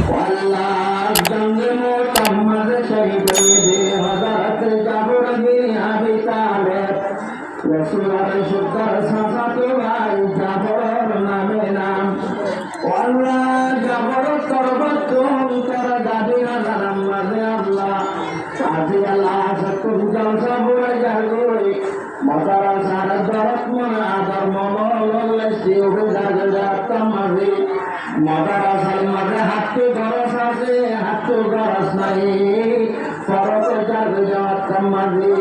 والله جنگ محمد شهید حضرت جابر bin Abi Talib রসুলের সুন্দর সাসাতো ভাই জাবর নামে নাম আল্লাহ জাবর সর্বত্তম তার যাবি না নাম মাঝে আল্লাহ আজি আল্লাহ সত্যম জলসা বুড়ে যাগোই মতারা সারা দরত মনে আদর মনে শিওবে যাগে যাতাম মাঝে মতারা সাল মাঝে হাতু গরস আছে হাতু গরস নাই ফরতে যাগে যাতাম মাঝে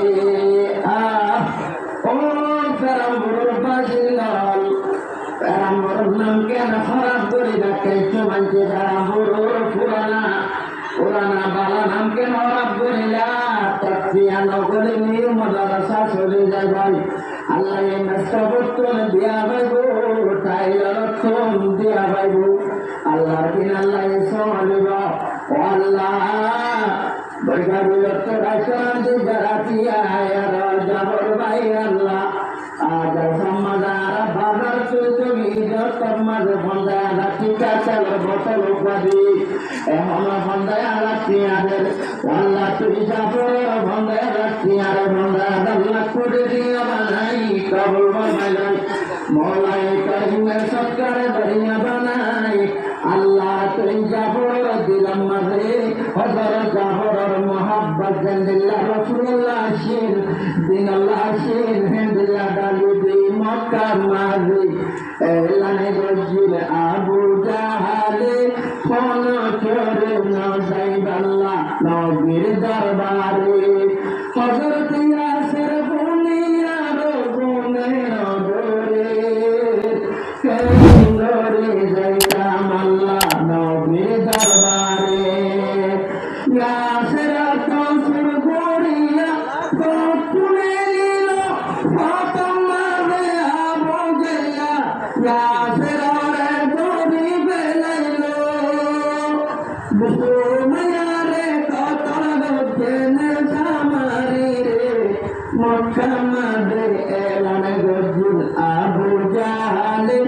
পেরাম্বরের বাসিন্দাল পেরাম্বরের নাম কেন খারাপ করে রাখে মানছে পেরাম্বরের পুরানা বালা নাম কেন খারাপ করিলা তৎপিয়া নগরে নিয়ে মাদ্রাসা চলে যায় ভাই আল্লাহ এই মেসটা বর্তমানে দিয়া পাইব টাইলার দিয়া পাইব আল্লাহর দিন আল্লাহ চলিব ও আল্লাহ বৈঠা বিরক্ত রাখি যারা যাবর ভাই আল্লাহ আজ সমাদার বাজার চৌধুরী সমাজ বন্ধায় রাখি কাচাল বছর উপাধি এমন বন্ধায় রাখি আদের আল্লাহ তুই যাবর বন্ধায় রাখি আর বন্ধায় আল্লাহ করে দিয়া বানাই কবল বানাই মৌলাই করিমের সৎকারে ধরিয়া বানাই আল্লাহ তুই যাবর দিলাম মাঝে হজর যাবর মোহাব্বত জানিল্লাহ রাসূলুল্লাহ আশির দিন আল্লাহ আশির হিন্দিল্লাহ ডালুদি মক্কা মাঝে এলানে রজিল আবু জাহালে ফোন করে নজাইব আল্লাহ নবীর দরবারে হযরত ইয়াসির বুনিয়ার গুনে নগরে কেন্দরে যাইতাম আল্লাহ নবীর দরবারে ইয়াসির কৌসর গড়িয়া গপুনে নিল ফাতেমা রে আবু গেলা ইয়াসির রে গড়ি বেলাইলো বুসুমায়া রে কতর গজনে সামারি রে মক্কা মাঝে এলান গজুল আবু জাহালে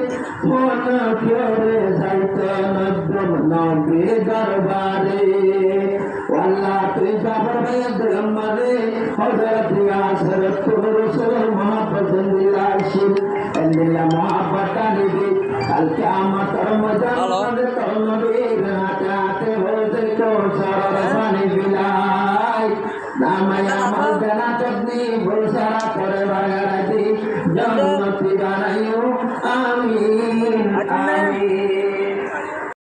মন ফিরে যাইতে নজম নবীর দরবারে আল্লাহ তুই যাবর ভাইদের মাঝে হযরত ইয়াসির রাসূল মুহাম্মদ জিন্দিল্লাহ আশির আল্লাহ মুহাব্বত নিবি কাল কিয়ামতের ময়দানে তোর নবীর হাতে বলতে তো সরর পানি বিলায় নামায়া মাল জান্নাত নি ভরসা করে বাগাড়ি জান্নাতি বানাইও আমিন আমিন।